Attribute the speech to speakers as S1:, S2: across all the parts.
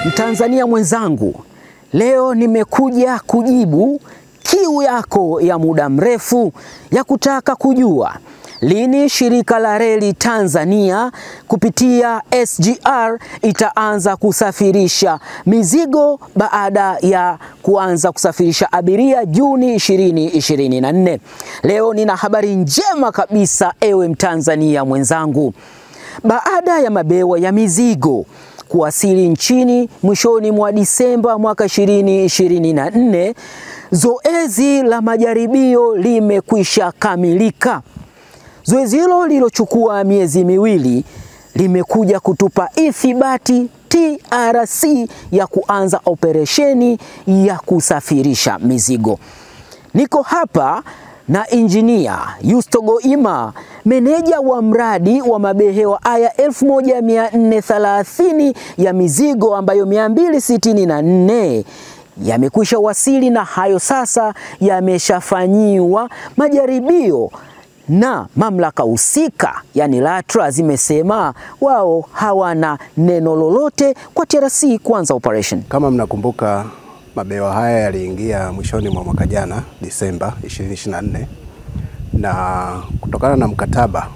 S1: Mtanzania mwenzangu, leo nimekuja kujibu kiu yako ya muda mrefu ya kutaka kujua lini shirika la reli Tanzania kupitia SGR itaanza kusafirisha mizigo baada ya kuanza kusafirisha abiria Juni 2024. Leo nina habari njema kabisa ewe Mtanzania mwenzangu. Baada ya mabewa ya mizigo kuwasili nchini mwishoni mwa Disemba mwaka 2024, zoezi la majaribio limekwisha kamilika. Zoezi hilo lilochukua miezi miwili limekuja kutupa ithibati TRC ya kuanza operesheni ya kusafirisha mizigo. Niko hapa na Injinia Yusto Goima, meneja wa mradi wa mabehewa haya 1430 ya mizigo ambayo 264 yamekwisha wasili, na hayo sasa yameshafanyiwa majaribio na mamlaka husika, yani LATRA zimesema wao hawana neno lolote kwa TRC kuanza operation.
S2: Kama mnakumbuka, mabehewa haya yaliingia mwishoni mwa mwaka jana Disemba 2024, na kutokana na mkataba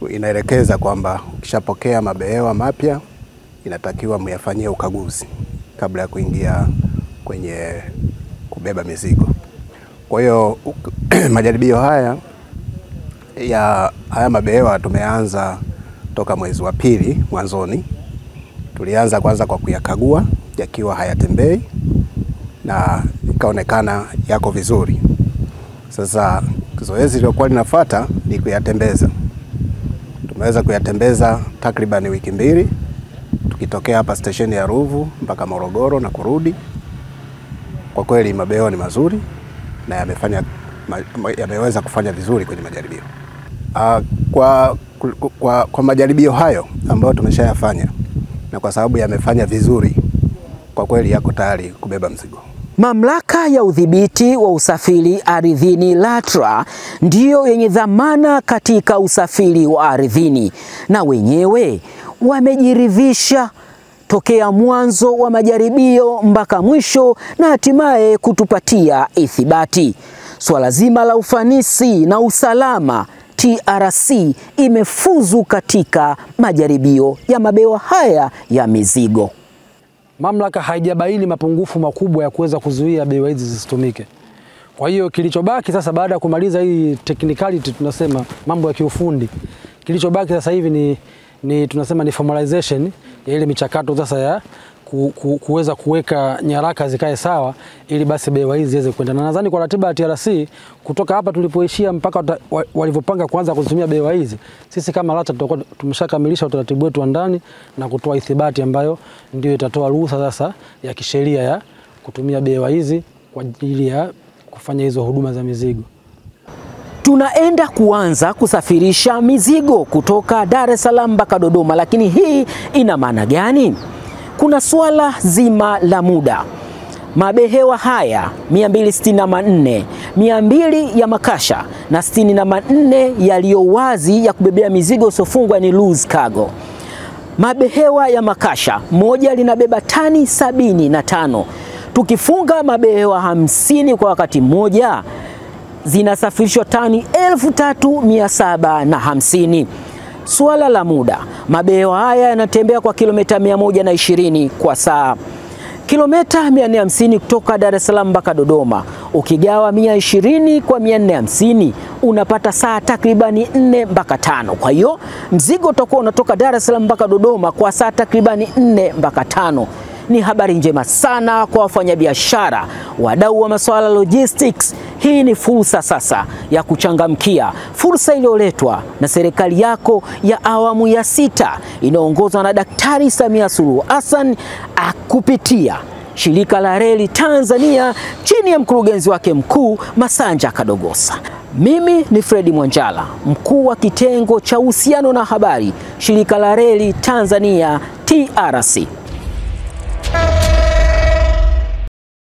S2: inaelekeza kwamba ukishapokea mabehewa mapya inatakiwa myafanyie ukaguzi kabla ya kuingia kwenye kubeba mizigo. Kwa hiyo majaribio haya mabehewa tumeanza toka mwezi wa pili mwanzoni. Tulianza kwanza kwa kuyakagua yakiwa hayatembei na ikaonekana yako vizuri. Sasa zoezi lilokuwa linafuata ni kuyatembeza. Tumeweza kuyatembeza takriban wiki mbili, tukitokea hapa stesheni ya Ruvu mpaka Morogoro na kurudi. Kwa kweli mabehewa ni mazuri na yameweza kufanya vizuri kwenye majaribio. Kwa majaribio hayo ambayo tumeshayafanya, na kwa sababu yamefanya vizuri, kwa kweli yako tayari kubeba mzigo.
S1: Mamlaka ya udhibiti wa usafiri ardhini LATRA ndiyo yenye dhamana katika usafiri wa ardhini, na wenyewe wamejiridhisha tokea mwanzo wa majaribio mpaka mwisho na hatimaye kutupatia ithibati. Swala zima la ufanisi na usalama, TRC imefuzu katika majaribio ya mabehewa haya ya mizigo.
S3: Mamlaka haijabaini mapungufu makubwa ya kuweza kuzuia behewa hizi zisitumike. Kwa hiyo kilichobaki sasa, baada ya kumaliza hii technicality, tunasema mambo ya kiufundi, kilichobaki sasa hivi ni tunasema ni formalization ya ile michakato sasa ya kuweza kuweka nyaraka zikae sawa, ili basi behewa hizi ziweze kwenda. Na nadhani kwa ratiba ya TRC kutoka hapa tulipoishia mpaka walivyopanga kuanza kuzitumia behewa hizi, sisi kama LATRA tutakuwa tumeshakamilisha utaratibu wetu wa ndani na kutoa ithibati ambayo ndio itatoa ruhusa sasa ya kisheria ya kutumia behewa hizi kwa ajili ya kufanya hizo huduma za mizigo.
S1: Tunaenda kuanza kusafirisha mizigo kutoka Dar es Salaam mpaka Dodoma, lakini hii ina maana gani? Kuna swala zima la muda. Mabehewa haya 264, 200 ya makasha na 64 yaliyo wazi ya kubebea mizigo usiofungwa ni loose cargo. Mabehewa ya makasha moja linabeba tani 75. Tukifunga mabehewa 50 kwa wakati mmoja, zinasafirishwa tani 3750. Swala la muda, mabehewa haya yanatembea kwa kilomita 120 kwa saa. Kilomita 450 kutoka Dar es Salaam mpaka Dodoma, ukigawa 120 kwa 450 unapata saa takribani 4 mpaka 5. Kwa hiyo mzigo utakuwa unatoka Dar es Salaam mpaka Dodoma kwa saa takribani 4 mpaka 5. Ni habari njema sana kwa wafanyabiashara, wadau wa masuala logistics. Hii ni fursa sasa ya kuchangamkia fursa iliyoletwa na serikali yako ya awamu ya 6 inaongozwa na Daktari Samia Suluhu Hassan kupitia shirika la reli Tanzania chini ya mkurugenzi wake mkuu Masanja Kadogosa. Mimi ni Fredi Mwanjala, mkuu wa kitengo cha uhusiano na habari, shirika la reli Tanzania TRC.